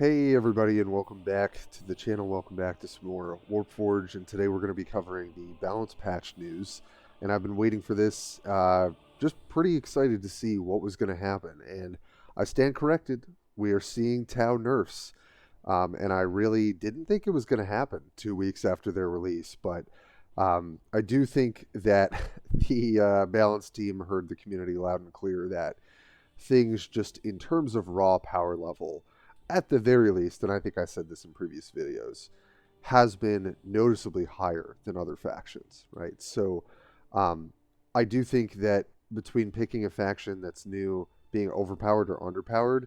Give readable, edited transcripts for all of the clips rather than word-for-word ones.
Hey everybody, and welcome back to the channel. Welcome back to some more Warpforge, and today we're going to be covering the balance patch news. And I've been waiting for this, just pretty excited to see what was going to happen. And I stand corrected. We are seeing Tau nerfs, and I really didn't think it was going to happen 2 weeks after their release. But I do think that the balance team heard the community loud and clear that things, just in terms of raw power level, at the very least, and I think I said this in previous videos, has been noticeably higher than other factions, right? So I do think that between picking a faction that's new, being overpowered or underpowered,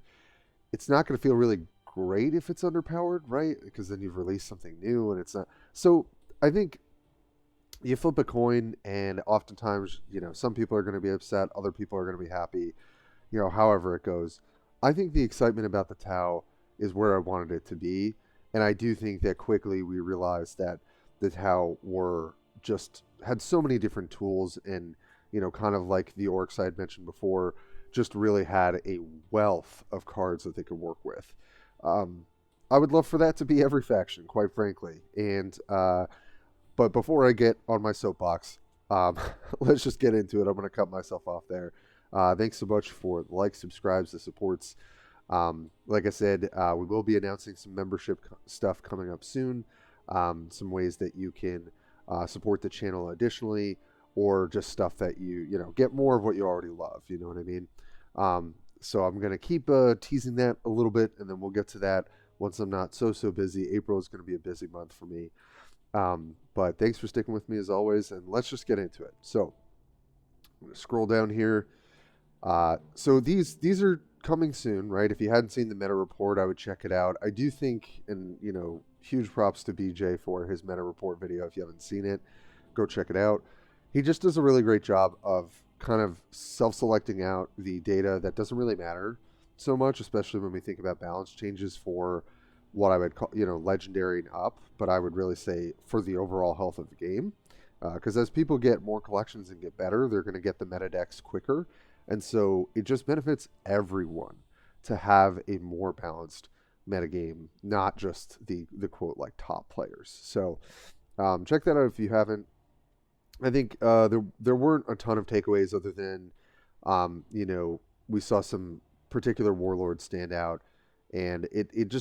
it's not going to feel really great if it's underpowered, right? Because then you've released something new and it's not. So I think you flip a coin, and oftentimes, some people are going to be upset, other people are going to be happy, however it goes. I think the excitement about the Tau is where I wanted it to be, and I do think that quickly we realized that the Tau had so many different tools, and kind of like the Orks I had mentioned before, just really had a wealth of cards that they could work with. I would love for that to be every faction, quite frankly. And but before I get on my soapbox, let's just get into it. I'm going to cut myself off there. Thanks so much for the likes, subscribes, the supports. Like I said, we will be announcing some membership stuff coming up soon. Some ways that you can support the channel additionally, or just stuff that you get more of what you already love. You know what I mean? So I'm going to keep teasing that a little bit, and then we'll get to that once I'm not so busy. April is going to be a busy month for me. But thanks for sticking with me as always, and let's just get into it. So I'm going to scroll down here. So these are coming soon, right? If you hadn't seen the meta report, I would check it out. I do think, and huge props to BJ for his meta report video. If you haven't seen it, go check it out. He just does a really great job of kind of self-selecting out the data that doesn't really matter so much, especially when we think about balance changes for what I would call, legendary and up, but I would really say for the overall health of the game. Because as people get more collections and get better, they're going to get the meta decks quicker. And so it just benefits everyone to have a more balanced metagame, not just the quote like top players. So check that out if you haven't. I think there weren't a ton of takeaways other than we saw some particular warlords stand out, and it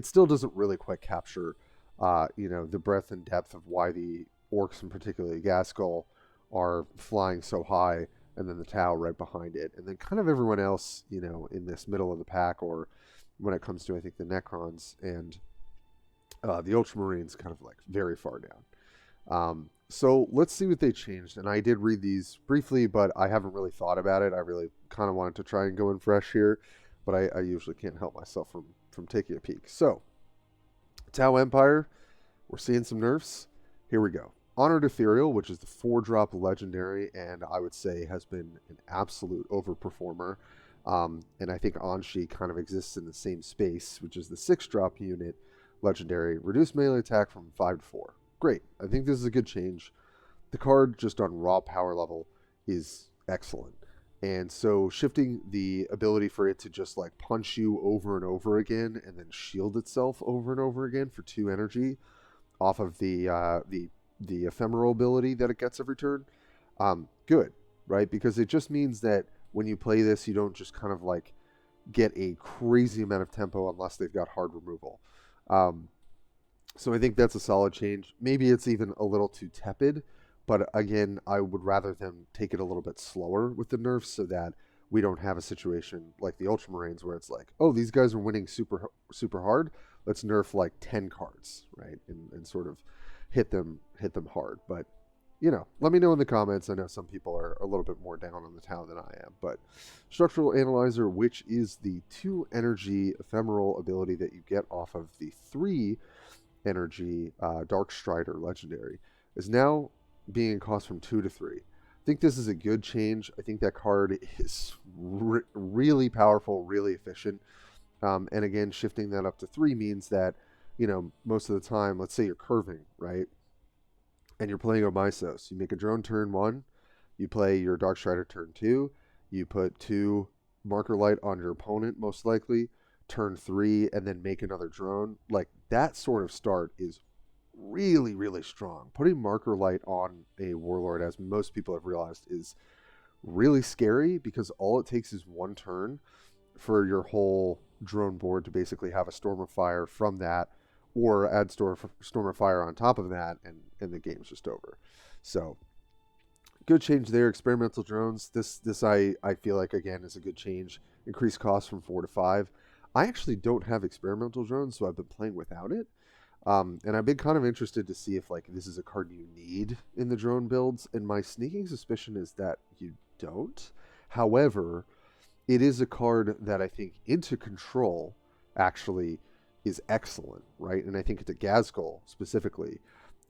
still doesn't really quite capture the breadth and depth of why the Orks, and particularly Gaskull, are flying so high, and then the Tau right behind it, and then kind of everyone else, in this middle of the pack, or when it comes to, I think, the Necrons and the Ultramarines, kind of like very far down. So let's see what they changed. And I did read these briefly, but I haven't really thought about it. I really kind of wanted to try and go in fresh here, but I usually can't help myself from taking a peek. So Tau Empire, we're seeing some nerfs. Here we go. Honored Ethereal, which is the 4-drop legendary, and I would say has been an absolute overperformer. And I think Anshi kind of exists in the same space, which is the 6-drop unit legendary. Reduced melee attack from 5 to 4. Great. I think this is a good change. The card, just on raw power level, is excellent. And so shifting the ability for it to just like punch you over and over again, and then shield itself over and over again for 2 energy off of the ephemeral ability that it gets every turn, good, right? Because it just means that when you play this, you don't just kind of like get a crazy amount of tempo unless they've got hard removal. So I think that's a solid change. Maybe it's even a little too tepid, but again, I would rather them take it a little bit slower with the nerfs so that we don't have a situation like the Ultramarines where it's like, oh, these guys are winning super hard. Let's nerf like 10 cards, right? And sort of hit them hard. But let me know in the comments. I know some people are a little bit more down on the Tau than I am. But Structural Analyzer, which is the 2 energy ephemeral ability that you get off of the 3 energy Dark Strider legendary, is now being cost from 2 to 3. I think this is a good change. I think that card is really powerful, really efficient. And again, shifting that up to 3 means that most of the time, let's say you're curving, right? And you're playing Omysos. You make a drone turn 1, you play your Dark Strider turn 2, you put 2 marker light on your opponent, most likely. turn 3 and then make another drone, like that sort of start is really, really strong. Putting Marker Light on a Warlord, as most people have realized, is really scary because all it takes is one turn for your whole drone board to basically have a Storm of Fire from that, or add Storm of Fire on top of that, and the game's just over. So good change there. Experimental drones. This I feel like, again, is a good change. Increased cost from 4 to 5. I actually don't have experimental drones, so I've been playing without it. And I've been kind of interested to see if like this is a card you need in the drone builds. And my sneaking suspicion is that you don't. However, it is a card that I think into control actually is excellent, right? And I think into Gazgul specifically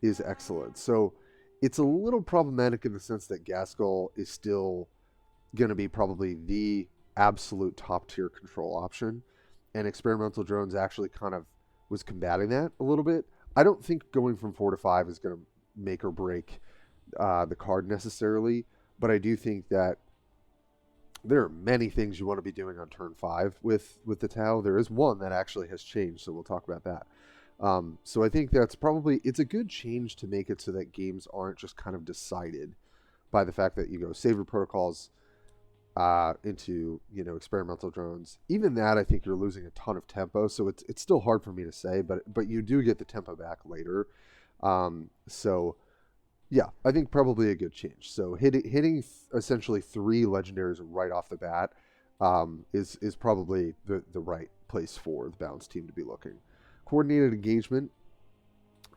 is excellent. So it's a little problematic in the sense that Gazgul is still going to be probably the absolute top tier control option, and experimental drones actually kind of was combating that a little bit. I don't think going from 4 to 5 is going to make or break the card necessarily, but I do think that there are many things you want to be doing on turn 5 with the Tau. There is one that actually has changed, so we'll talk about that. So I think that's probably, it's a good change to make it so that games aren't just kind of decided by the fact that you go Savior Protocols into, you know, experimental drones. Even that, I think you're losing a ton of tempo, so it's still hard for me to say, but you do get the tempo back later. So yeah, I think probably a good change. So hitting essentially 3 legendaries right off the bat is probably the right place for the Balance team to be looking. Coordinated engagement,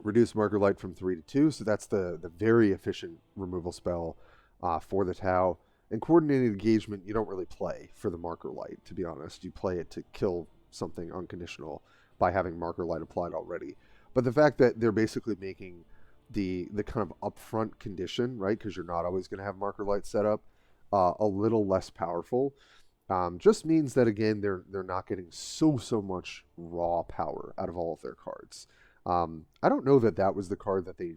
reduce Marker Light from 3 to 2, so that's the very efficient removal spell for the Tau. And coordinated engagement, you don't really play for the Marker Light, to be honest. You play it to kill something unconditional by having Marker Light applied already. But the fact that they're basically making the kind of upfront condition, right, because you're not always going to have Marker Light set up, a little less powerful, just means that, again, they're not getting so much raw power out of all of their cards. I don't know that was the card that they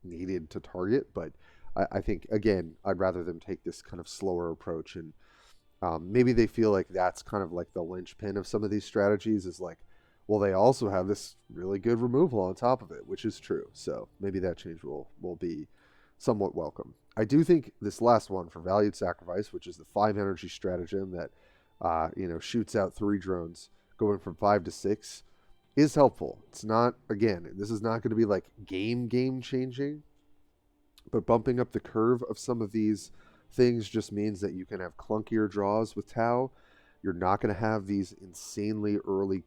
needed to target, but I think, again, I'd rather them take this kind of slower approach, and maybe they feel like that's kind of like the linchpin of some of these strategies is like, well, they also have this really good removal on top of it, which is true. So maybe that change will be somewhat welcome. I do think this last one for Valued Sacrifice, which is the 5 energy stratagem that shoots out 3 drones going from 5 to 6, is helpful. It's not, again, this is not going to be like game changing, but bumping up the curve of some of these things just means that you can have clunkier draws with Tau. You're not going to have these insanely early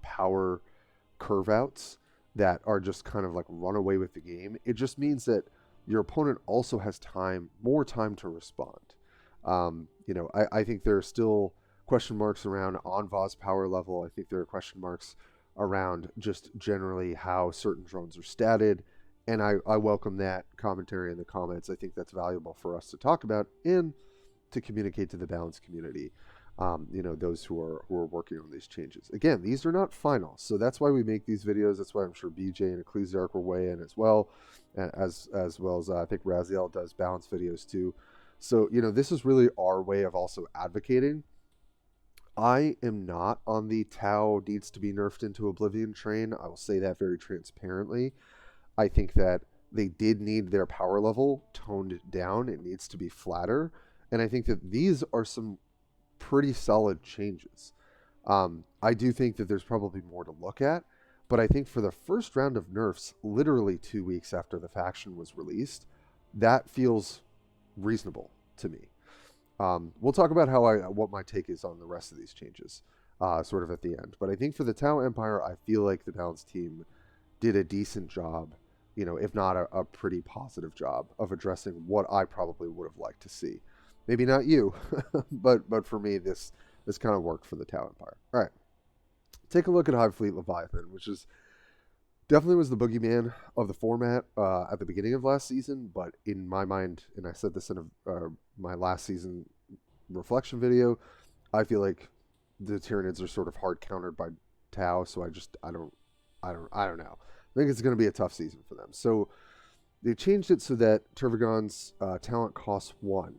power curve outs that are just kind of like run away with the game. It just means that your opponent also has more time to respond. I think there are still question marks around Anva's power level. I think there are question marks around just generally how certain drones are statted. And I welcome that commentary in the comments. I think that's valuable for us to talk about and to communicate to the Balance community. Those who are working on these changes. Again, these are not final, so that's why we make these videos. That's why I'm sure BJ and Ecclesiarch will weigh in as well, as well as I think Raziel does Balance videos too. So this is really our way of also advocating. I am not on the Tau needs to be nerfed into Oblivion train. I will say that very transparently. I think that they did need their power level toned down. It needs to be flatter, and I think that these are some pretty solid changes. I do think that there's probably more to look at, but I think for the first round of nerfs, literally 2 weeks after the faction was released, that feels reasonable to me. We'll talk about what my take is on the rest of these changes sort of at the end. But I think for the Tau Empire, I feel like the Balance team did a decent job, if not a pretty positive job of addressing what I probably would have liked to see. Maybe not you, but for me, this kind of worked for the Tau Empire. All right, take a look at Hive Fleet Leviathan, which definitely was the boogeyman of the format at the beginning of last season. But in my mind, and I said this in my last season reflection video, I feel like the Tyranids are sort of hard countered by Tau. So I don't know. I think it's going to be a tough season for them. So they changed it so that Tervigon's talent costs 1.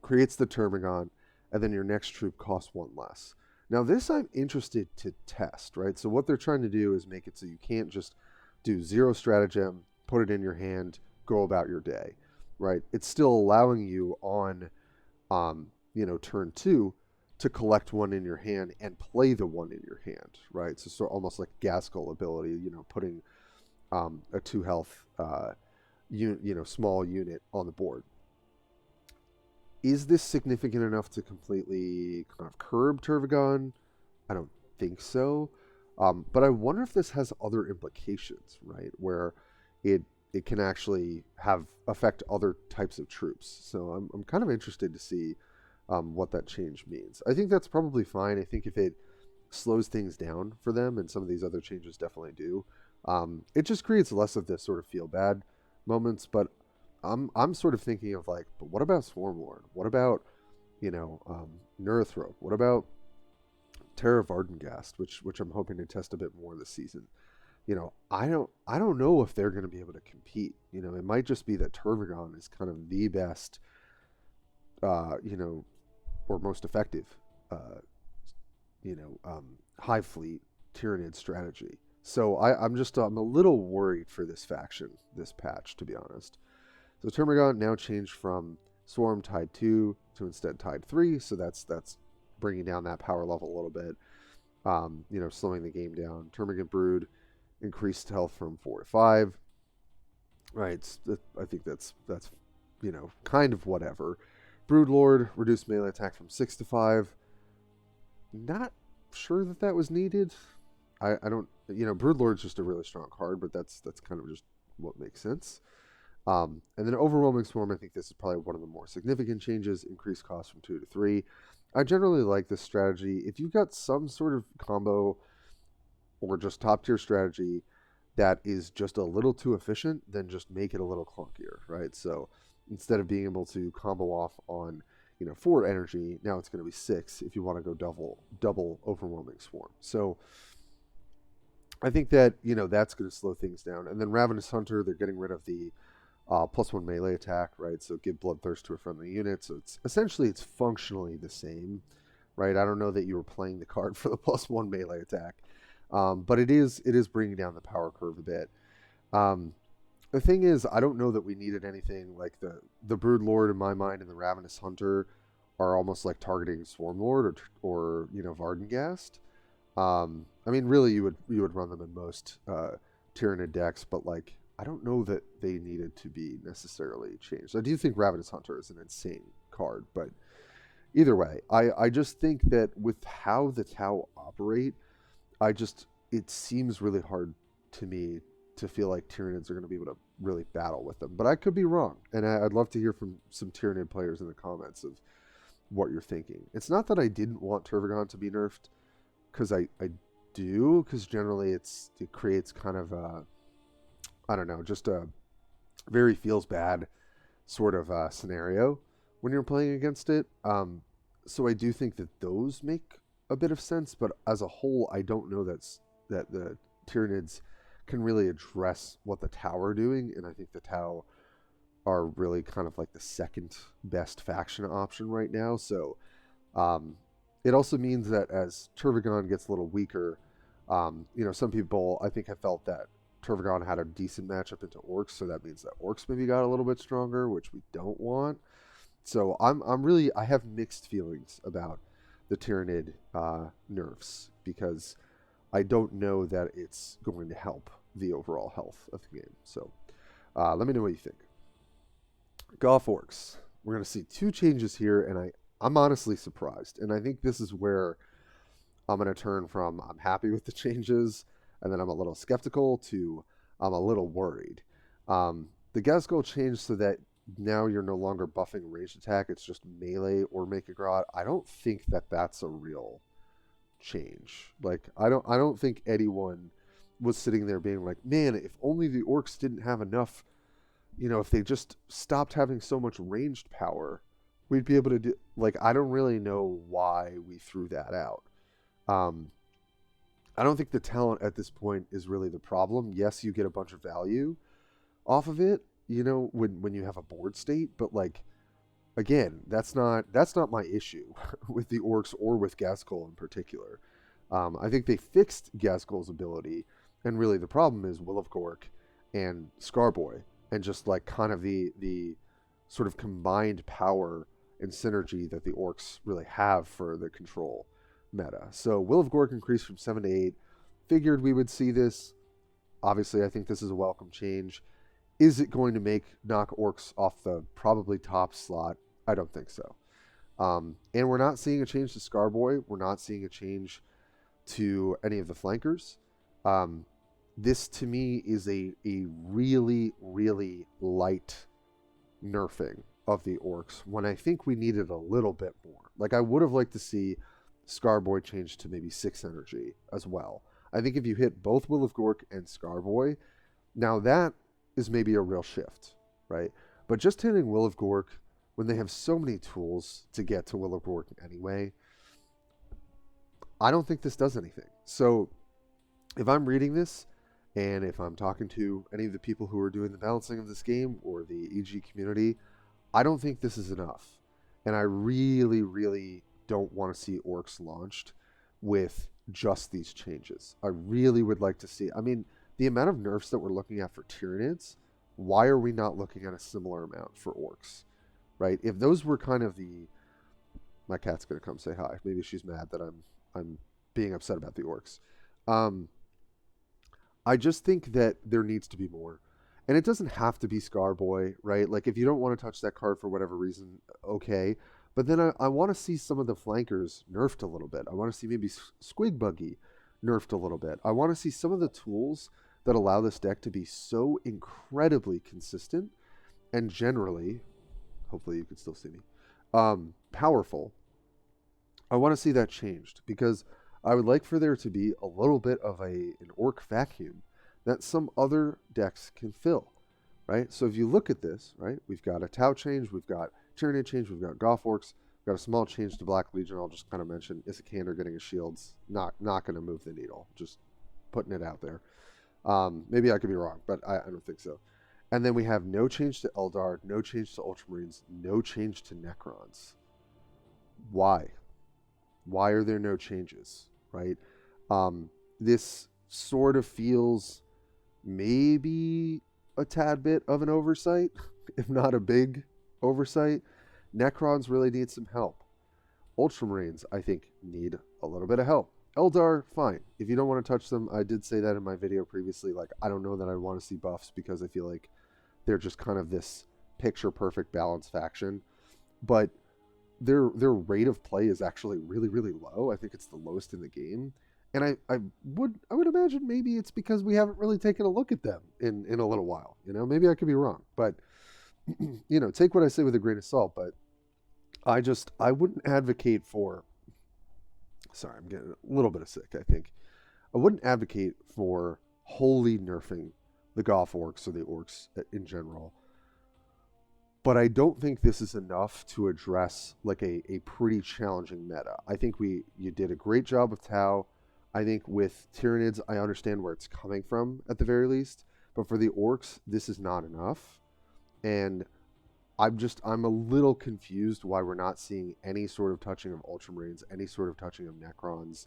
Creates the Tervigon, and then your next troop costs 1 less. Now this I'm interested to test, right? So what they're trying to do is make it so you can't just do 0 stratagem, put it in your hand, go about your day, right? It's still allowing you on, turn 2 to collect one in your hand and play the one in your hand, right? So sort of almost like Gaskell ability, putting a 2 health, small unit on the board. Is this significant enough to completely kind of curb Tervagon? I don't think so. But I wonder if this has other implications, right? Where it can actually affect other types of troops. So I'm kind of interested to see what that change means. I think that's probably fine. I think if it slows things down for them, and some of these other changes definitely do, it just creates less of this sort of feel bad moments. But I'm sort of thinking of like, but what about Swarmlord? What about, Neurothrop? What about Terra Vardengast, which I'm hoping to test a bit more this season? I don't know if they're going to be able to compete. It might just be that Tervagon is kind of the best, or most effective, Hive Fleet Tyranid strategy. So I'm a little worried for this faction, this patch, to be honest. So Tervagon now changed from Swarm Tide 2 to instead Tide 3, so that's bringing down that power level a little bit, slowing the game down. Termagant Brood increased health from 4 to 5. Right, I think that's kind of whatever. Broodlord reduced melee attack from 6 to 5. Not sure that was needed. I don't, Broodlord's just a really strong card, but that's kind of just what makes sense. And then Overwhelming Swarm, I think this is probably one of the more significant changes. Increased cost from 2 to 3. I generally like this strategy. If you've got some sort of combo or just top tier strategy that is just a little too efficient, then just make it a little clunkier, right? So instead of being able to combo off on 4 energy, now it's going to be 6 if you want to go double Overwhelming Swarm. So I think that that's going to slow things down. And then Ravenous Hunter, they're getting rid of the +1 melee attack, right? So give Bloodthirst to a friendly unit. So it's functionally the same, right? I don't know that you were playing the card for the +1 melee attack, but it is bringing down the power curve a bit. The thing is, I don't know that we needed anything like the Broodlord in my mind and the Ravenous Hunter are almost like targeting Swarmlord or Vardengast. I mean, really, you would run them in most Tyranid decks, but like, I don't know that they needed to be necessarily changed. I do think Ravenous Hunter is an insane card, but either way, I just think that with how the Tau operate, it seems really hard to me to feel like Tyranids are going to be able to really battle with them. But I could be wrong, and I'd love to hear from some Tyranid players in the comments of what you're thinking. It's not that I didn't want Tervagon to be nerfed, because I do, because generally it creates kind of a, I don't know, just a very feels bad sort of scenario when you're playing against it. So I do think that those make a bit of sense, but as a whole, I don't know that the Tyranids can really address what the Tau are doing, and I think the Tau are really kind of like the second best faction option right now. So it also means that as Tervagon gets a little weaker, some people I think have felt that Tervagon had a decent matchup into Orks, so that means that Orks maybe got a little bit stronger, which we don't want. So I have mixed feelings about the Tyranid nerfs, because I don't know that it's going to help the overall health of the game. So let me know what you think. Golf Orks. We're going to see 2 changes here, and I'm honestly surprised. And I think this is where I'm going to turn from I'm happy with the changes, and then I'm a little skeptical, to I'm a little worried. The Gaskell changed so that now you're no longer buffing ranged attack. It's just melee or make a grot. I don't think that that's a real change. Like, I don't think anyone was sitting there being like, man, if only the Orks didn't have enough, if they just stopped having so much ranged power, we'd be able to do, like, I don't really know why we threw that out. I don't think the talent at this point is really the problem. Yes, you get a bunch of value off of it, when you have a board state, but like, again, that's not my issue with the Orcs or with Ghazghkull in particular. I think they fixed Ghazghkull's ability, and really the problem is Will of Gork and Scarboy, and just like kind of the sort of combined power and synergy that the Orcs really have for the control meta. So Will of Gork increased from 7 to 8. Figured we would see this. Obviously, I think this is a welcome change. Is it going to knock Orcs off the probably top slot? I don't think so. And we're not seeing a change to Scarboy. We're not seeing a change to any of the flankers. This to me is a really, really light nerfing of the Orcs when I think we needed a little bit more. Like, I would have liked to see Scarboy change to maybe 6 energy as well. I think if you hit both Will of Gork and Scarboy, now that is maybe a real shift, right? But just hitting Will of Gork when they have so many tools to get to Will of Gork anyway, I don't think this does anything. So if I'm reading this, and if I'm talking to any of the people who are doing the balancing of this game or the EG community, I don't think this is enough. And I really, really don't want to see Orcs launched with just these changes. I really would like to see, I mean, the amount of nerfs that we're looking at for Tyranids, why are we not looking at a similar amount for Orcs, right? If those were kind of my cat's going to come say hi. Maybe she's mad that I'm being upset about the Orcs. I just think that there needs to be more. And it doesn't have to be Scarboy, right? Like, if you don't want to touch that card for whatever reason, okay. But then I want to see some of the flankers nerfed a little bit. I want to see maybe Squig Buggy nerfed a little bit. I want to see some of the tools that allow this deck to be so incredibly consistent and generally, hopefully you can still see me, powerful. I want to see that changed because I would like for there to be a little bit of an Orc vacuum that some other decks can fill, right? So if you look at this, right, we've got a Tau change, we've got Tyranid change, we've got Goth Orcs, we've got a small change to Black Legion. I'll just kind of mention Isikander getting his shields, not going to move the needle, just putting it out there. Maybe I could be wrong, but I don't think so. And then we have no change to Eldar, no change to Ultramarines, no change to Necrons. Why? Why are there no changes, right? This sort of feels maybe a tad bit of an oversight, if not a big oversight. Necrons really need some help. Ultramarines, I think, need a little bit of help. Eldar, fine. If you don't want to touch them, I did say that in my video previously. Like, I don't know that I want to see buffs because I feel like they're just kind of this picture-perfect balance faction. But their rate of play is actually really, really low. I think it's the lowest in the game. And I would imagine maybe it's because we haven't really taken a look at them in a little while. You know, maybe I could be wrong. But, you know, take what I say with a grain of salt. But I wouldn't advocate for... Sorry, I'm getting a little bit of sick, I think. I wouldn't advocate for wholly nerfing the Goth Orcs or the Orcs in general. But I don't think this is enough to address like a pretty challenging meta. I think you did a great job with Tau. I think with Tyranids, I understand where it's coming from at the very least. But for the Orcs, this is not enough. And I'm a little confused why we're not seeing any sort of touching of Ultramarines, any sort of touching of Necrons,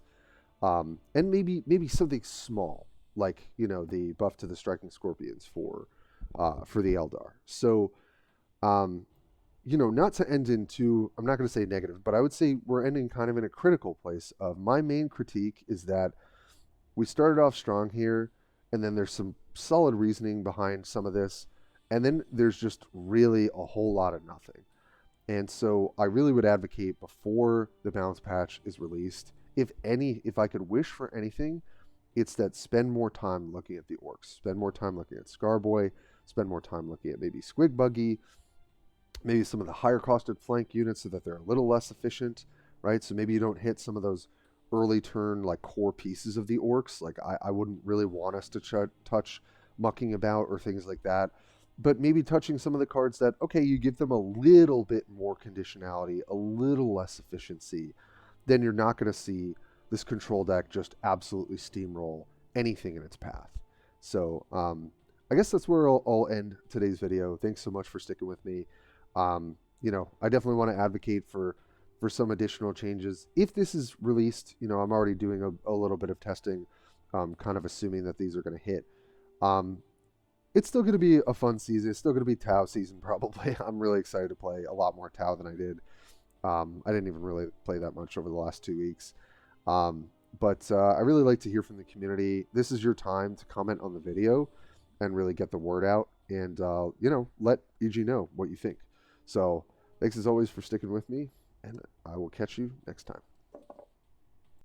and maybe something small, like, you know, the buff to the Striking Scorpions for the Eldar. So, you know, not to end into, I'm not going to say negative, but I would say we're ending kind of in a critical place of my main critique is that we started off strong here, and then there's some solid reasoning behind some of this. And then there's just really a whole lot of nothing. And so I really would advocate before the balance patch is released, if I could wish for anything, it's that spend more time looking at the Orcs. Spend more time looking at Scarboy. Spend more time looking at maybe Squig Buggy. Maybe some of the higher costed flank units so that they're a little less efficient, right? So maybe you don't hit some of those early turn like core pieces of the Orcs. Like I wouldn't really want us to touch mucking about or things like that. But maybe touching some of the cards that, okay, you give them a little bit more conditionality, a little less efficiency, then you're not going to see this control deck just absolutely steamroll anything in its path. So I guess that's where I'll end today's video. Thanks so much for sticking with me. I definitely want to advocate for some additional changes. If this is released, I'm already doing a little bit of testing, kind of assuming that these are going to hit. Um, it's still going to be a fun season. It's still going to be Tau season, probably. I'm really excited to play a lot more Tau than I did. I didn't even really play that much over the last 2 weeks. But I really like to hear from the community. This is your time to comment on the video and really get the word out and, let EG know what you think. So thanks as always for sticking with me, and I will catch you next time.